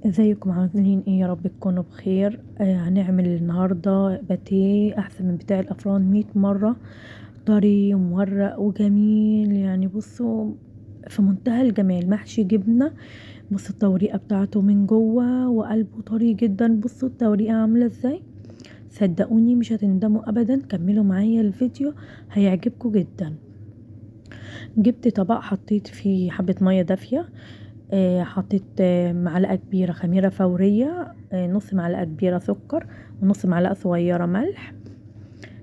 ازيكم عاملين ايه؟ يا رب تكونوا بخير. هنعمل النهارده باتيه احسن من بتاع الافران 100 مره. طري ومورق وجميل، يعني بصوا في منتهى الجمال، محشي جبنه. بصوا التوريقه بتاعته من جوه وقلبه طري جدا. بصوا التوريقه عامله ازاي، صدقوني مش هتندموا ابدا. كملوا معايا الفيديو هيعجبكم جدا. جبت طبق حطيت فيه حبه ميه دافيه. حطيت معلقة كبيرة خميرة فورية، نص معلقة كبيرة سكر، ونص معلقة صغيرة ملح،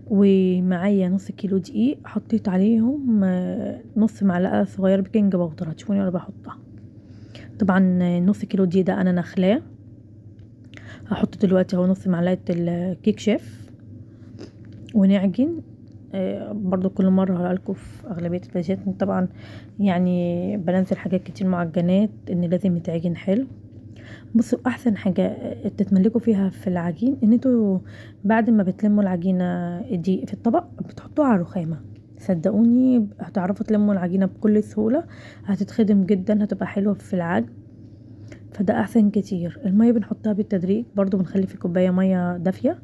ومعايا نص كيلو دقيق. حطيت عليهم نص معلقة صغيرة بيكنج باودر. هتشوفوني وانا بحطها. طبعا نص كيلو دقيق ده انا نخلاه. هحط دلوقتي اهو نص معلقة الكيك شيف ونعجن. برضو كل مرة هقولكوا في أغلبية الفيديوهات طبعا، يعني بنزل حاجات كتير معجنات ان لازم يتعجن حلو. بصوا احسن حاجة تتملكوا فيها في العجين ان انتوا بعد ما بتلموا العجينة دي في الطبق بتحطوها على الرخامة. صدقوني هتعرفوا تلموا العجينة بكل سهولة، هتتخدم جدا، هتبقى حلوة في العجن. فده احسن كتير. المية بنحطها بالتدريج، برضو بنخلي في كوباية مية دافية،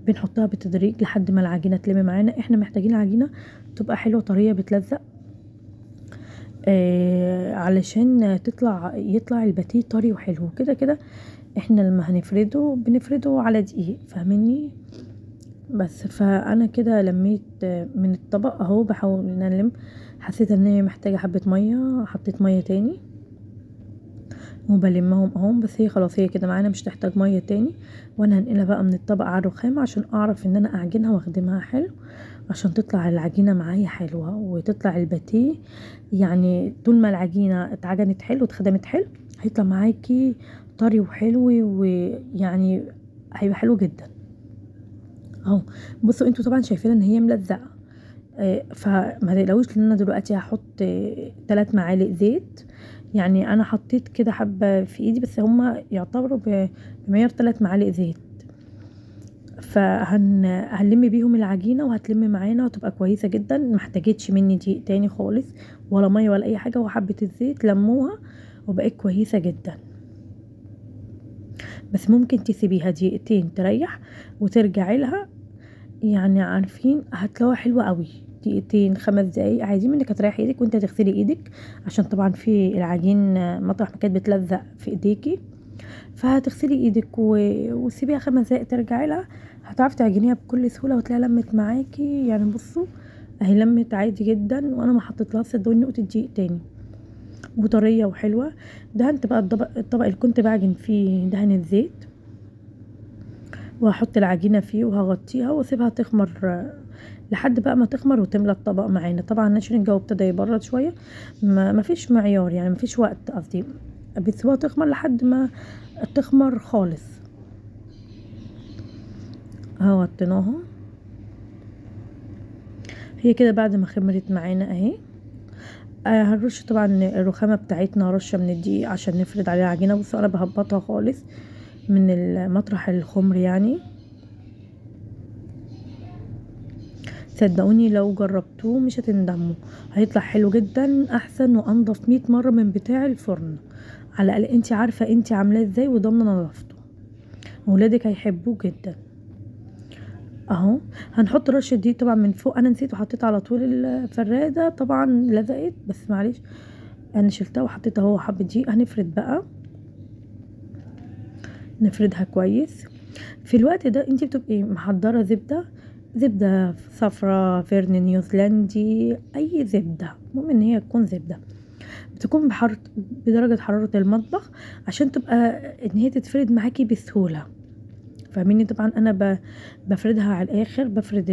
بنحطها بالتدريج لحد ما العجينة تلم معانا. احنا محتاجين العجينة تبقى حلوة طرية بتلزق، علشان يطلع الباتيه طري وحلو. كده كده احنا لما هنفرده بنفرده على دقيق، فاهميني؟ بس فانا كده لميت من الطبق اهو، بحاول ان أنا الم. حسيت ان هي محتاجه حبه ميه، حطيت ميه تاني وبلمهم اهو. بس هي خلاص هي كده معانا، مش تحتاج ميه تاني. وانا هنقلها بقى من الطبق على الرخام عشان اعرف ان انا اعجنها واخدمها حلو، عشان تطلع العجينه معايا حلوه وتطلع الباتيه. يعني طول ما العجينه اتعجنت حلو واتخدمت حلو هيطلع معاكي طري وحلو، ويعني هيبقى حلو جدا اهو. بصوا انتوا طبعا شايفين ان هي ملزقه، فما تقلقوش لان انا دلوقتي هحط 3 معالق زيت. يعني انا حطيت كده حبه في ايدي، بس هما يعتبروا بمعيار 3 معالق زيت. هنلم بيهم العجينه وهتلم معانا وتبقى كويسه جدا. محتاجتش مني دقيق تاني خالص ولا ميه ولا اي حاجه، وحبه الزيت لموها وبقت كويسه جدا. بس ممكن تسيبيها دقيقتين تريح وترجعي لها، يعني عارفين هتلاقوها حلوة قوي. دقيقتين 5 دقايق عايزين منك هتريحي ايدك وانت هتغسلي ايدك، عشان طبعا في العجين مطرح ما كانت بتلزق في ايديكي. فهتغسلي ايدك وسيبيها 5 دقايق ترجعي لها، هتعرفي تعجنيها بكل سهولة وتلاقيها لمت معاكي. يعني بصوا اهي لمت عادي جدا، وانا ما حطيت لها صدقوني نقطة دقيق تاني، وطرية وحلوة. دهنت بقى الطبق اللي كنت بعجن فيه دهنة زيت، وهحط العجينة فيه وهغطيها واسيبها تخمر لحد بقى ما تخمر وتملى الطبق معانا. طبعا عشان الجو ابتدى يبرد شوية، ما فيش معيار، يعني ما فيش وقت قصدي، بتسيبوها تخمر لحد ما تخمر خالص. اهو غطيناها، هي كده بعد ما خمرت معانا اهي. هنرش طبعا الرخامة بتاعتنا رشة من الدقيق عشان نفرد عليها عجينة. بصوا انا بهبطها خالص من المطرح الخمر يعني. صدقوني لو جربتوه مش هتندموا، هيطلع حلو جدا، احسن وانضف 100 مرة من بتاع الفرن. على الاقل انت عارفة انت عاملاه ازاي وضامنة نظافته، ولادك هيحبوه جدا اهو. هنحط رشة دي طبعا من فوق، انا نسيت وحطيت على طول الفرادة، طبعا لزقت بس معلش انا شلتها وحطيت اهو حبة دي. هنفرد بقى، نفردها كويس. في الوقت ده انت بتبقي محضرة زبدة صفرا فيرن نيوزيلندي، اي زبدة، المهم ان هي تكون زبدة بتكون بدرجة حرارة المطبخ، عشان تبقى ان هي تتفرد معاكي بسهولة. فاهميني؟ طبعا انا بفردها على الاخر، بفرد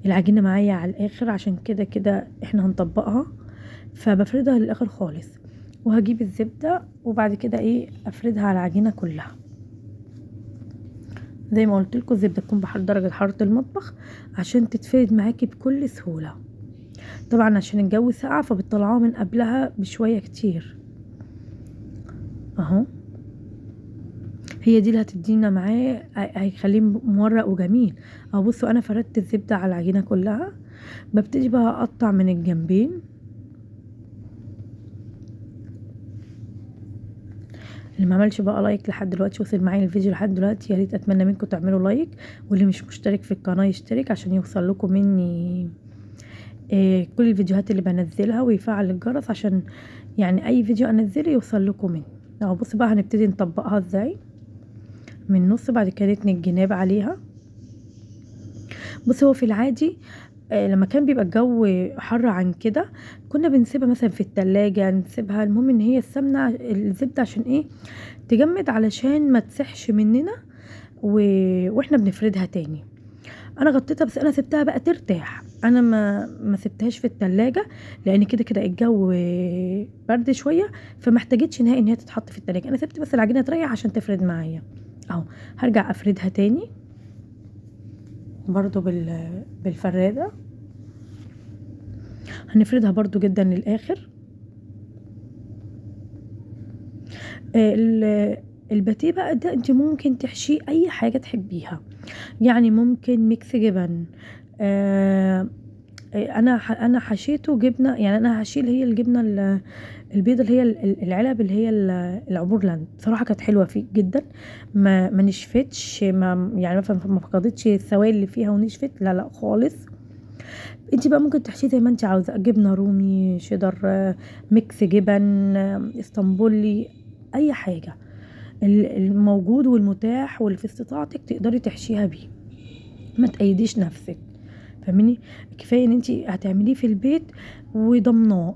العجينة معايا على الاخر، عشان كده كده احنا هنطبقها، فبفردها للاخر خالص. وهجيب الزبدة وبعد كده ايه افردها على العجينة كلها. زي ما قلت لكم الزبدة تكون درجة حرارة المطبخ عشان تتفرد معاكي بكل سهولة. طبعا عشان الجو ساقع فبتطلعوها من قبلها بشوية كتير اهو. هي دي اللي هتدينا معاه، هيخليه مورق وجميل اهو. بصوا انا فردت الزبدة على العجينة كلها، ببتدي بقى اقطع من الجنبين. اللي ما عملش بقى لايك لحد دلوقتي وصل معايا الفيديو لحد دلوقتي، يا ريت اتمنى منكم تعملوا لايك، واللي مش مشترك في القناه يشترك عشان يوصل لكم مني كل الفيديوهات اللي بنزلها، ويفعل الجرس عشان يعني اي فيديو انزله يوصل لكم مني. اهو بص بقى هنبتدي نطبقها ازاي من النص، بعد كده نتني الجناب عليها. بص هو في العادي لما كان بيبقى الجو حر عن كده كنا بنسيبها مثلا في التلاجة، نسيبها المهم ان هي السمنة الزبدة عشان ايه تجمد علشان ما تسحش مننا واحنا بنفردها تاني. انا غطيتها بس انا سبتها بقى ترتاح، انا ما سبتهاش في التلاجة لان كده كده الجو برد شوية، فمحتاجتش نهائي ان هي تتحط في التلاجة. انا سبت بس العجينة تريح عشان تفرد معايا. اهو هرجع افردها تاني برضو بالفرادة، هنفردها برضو جدا للاخر. الباتيه بقى ده انت ممكن تحشيه اي حاجة تحبيها، يعني ممكن ميكس جبن. آه انا حشيته جبنه، يعني انا هشيل هي الجبنه البيضه اللي هي العلب اللي هي العبور لاند، صراحه كانت حلوه فيه جدا، ما نشفتش، ما يعني ما فقدتش السوائل اللي فيها ونشفت، لا لا خالص. انت بقى ممكن تحشيه زي ما انت عاوزه، جبنه رومي، شيدر، ميكس جبن، اسطنبولي، اي حاجه الموجود والمتاح واللي في استطاعتك تقدري تحشيها بيه، ما تقيديش نفسك، فاهمني؟ كفايه ان انت هتعمليه في البيت وضمناه،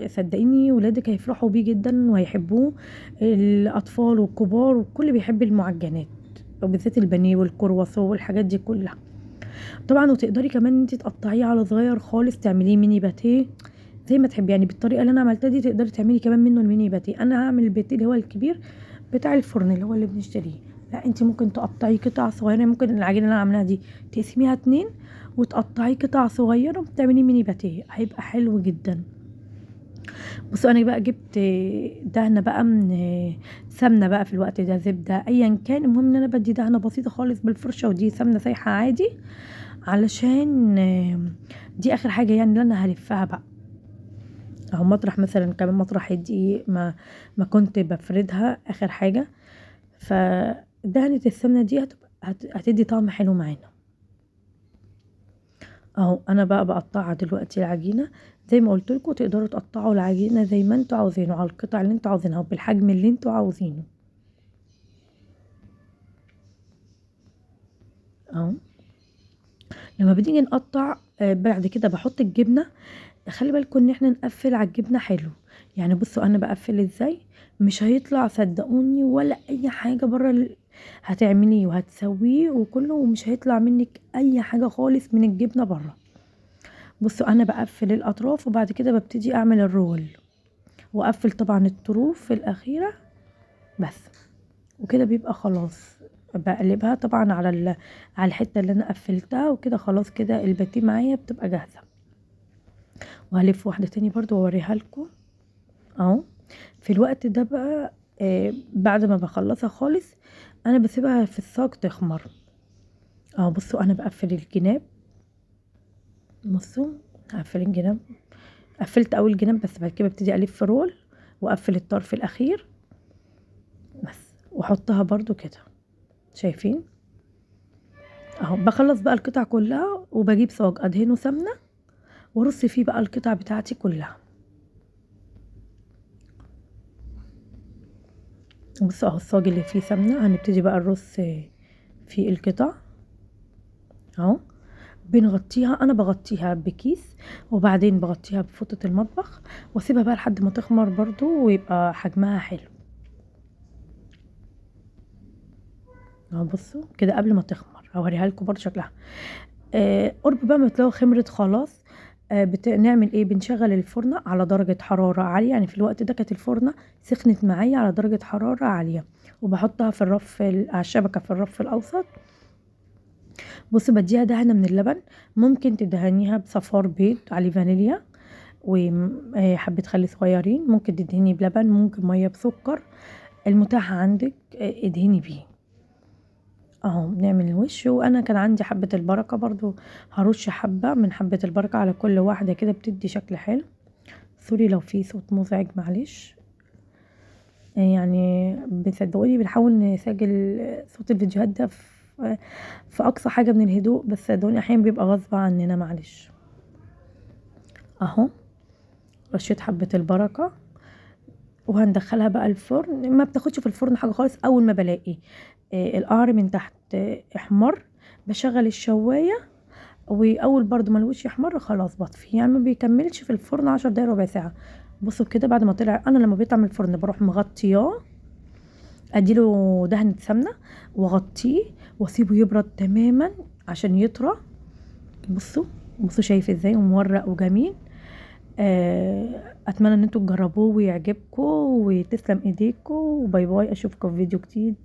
صدقيني ولادك هيفرحوا بيه جدا وهيحبوه، الاطفال والكبار والكل بيحب المعجنات، وبالذات البانيه والكرواسون والحاجات دي كلها طبعا. وتقدري كمان ان انت تقطعيه على صغير خالص، تعمليه ميني باتيه زي ما تحبي، يعني بالطريقه اللي انا عملتها دي تقدري تعملي كمان منه الميني باتيه. انا هعمل الباتيه اللي هو الكبير بتاع الفرن اللي هو اللي بنشتريه، لا انت ممكن تقطعي قطع صغيره، ممكن العجينه اللي انا عاملاها دي تقسميها 2 وتقطعي قطع صغيره وتعملي ميني باتيه، هيبقى حلو جدا. بصوا انا بقى جبت دهنه بقى من سمنه بقى في الوقت ده، زبده ايا كان، المهم ان انا بدي دهنه بسيطه خالص بالفرشه، ودي سمنه سايحه عادي علشان دي اخر حاجه يعني اللي انا هلفها بقى. اهو مطرح مثلا كمان مطرح الدقيق ما كنت بفردها اخر حاجه، فدهنه السمنه دي هتدي طعم حلو معانا. اهو انا بقى بقطعها دلوقتي العجينه زي ما قلت لكم، تقدروا تقطعوا العجينه زي ما انتوا عاوزينه على القطع اللي انتوا عاوزينها وبالحجم اللي انتوا عاوزينه. اهو لما بنيجي نقطع بعد كده بحط الجبنه، خلي بالكم ان احنا نقفل على الجبنه حلو، يعني بصوا انا بقفل ازاي، مش هيطلع صدقوني ولا اي حاجه بره هتعمليه وهتسويه وكله، ومش هيطلع منك اي حاجه خالص من الجبنه بره. بصوا انا بقفل الاطراف وبعد كده ببتدي اعمل الرول، واقفل طبعا الطروف الاخيره بس، وكده بيبقى خلاص. بقلبها طبعا على الحته اللي انا قفلتها، وكده خلاص كده الباتيه معايا بتبقى جاهزه. وهلف واحده تاني برضو واوريها لكم. اهو في الوقت ده بقى بعد ما بخلصها خالص انا بسيبها في الصاج تخمر. اهو بصوا انا بقفل الجناب، بصوا هقفل الجناب، قفلت اول جناب بس بعد كده ببتدي الف رول واقفل الطرف الاخير بس، واحطها برضو كده، شايفين؟ اهو بخلص بقى القطع كلها وبجيب صاج ادهنه سمنه وارص فيه بقى القطع بتاعتي كلها. بصوا اهو الصاج اللي فيه سمنه هنبتدي بقى نرص فيه القطع. اهو بنغطيها، انا بغطيها بكيس وبعدين بغطيها بفوطة المطبخ واسيبها بقى لحد ما تخمر برضو ويبقى حجمها حلو. اهو بصوا كده قبل ما تخمر هوريها لكم برضو شكلها قرب بقى ما تلاقوا خمرت خلاص. نعمل ايه، بنشغل الفرن على درجة حرارة عالية، يعني في الوقت ده كانت الفرنة سخنت معايا على درجة حرارة عالية، وبحطها في الرف على الشبكة في الرف الاوسط. بصي بديها دهنة من اللبن، ممكن تدهنيها بصفار بيض عليه فانيليا وحبة خل صغيرين، ممكن تدهني بلبن، ممكن مية بسكر، المتاح عندك ادهني بيه. اهو بنعمل الوش، وانا كان عندي حبة البركة برضو هرش حبة من حبة البركة على كل واحدة كده بتدي شكل حلو. سوري لو في صوت مزعج معلش. يعني بتصدقوني بنحاول نسجل صوت الفيديوهات ده في اقصى حاجة من الهدوء، بس صدقوني احيانا بيبقى غصب عننا، معلش. اهو رشيت حبة البركة، وهندخلها بقى الفرن. ما بتاخدش في الفرن حاجة خالص. اول ما بلاقي القعر من تحت احمر بشغل الشواية، واول برضو ما الوش يحمر خلاص بطفي. يعني ما بيكملش في الفرن 10 دقايق ربع ساعة. بصوا كده بعد ما طلع، انا لما بيطلع من الفرن بروح مغطياه، اديله دهنة سمنة واغطيه واسيبه يبرد تماما عشان يطرى. بصوا، بصوا شايف ازاي ومورق وجميل. اتمنى ان انتوا تجربوه ويعجبكم، وتسلم ايديكم، وباي باي. اشوفكم في فيديو جديد.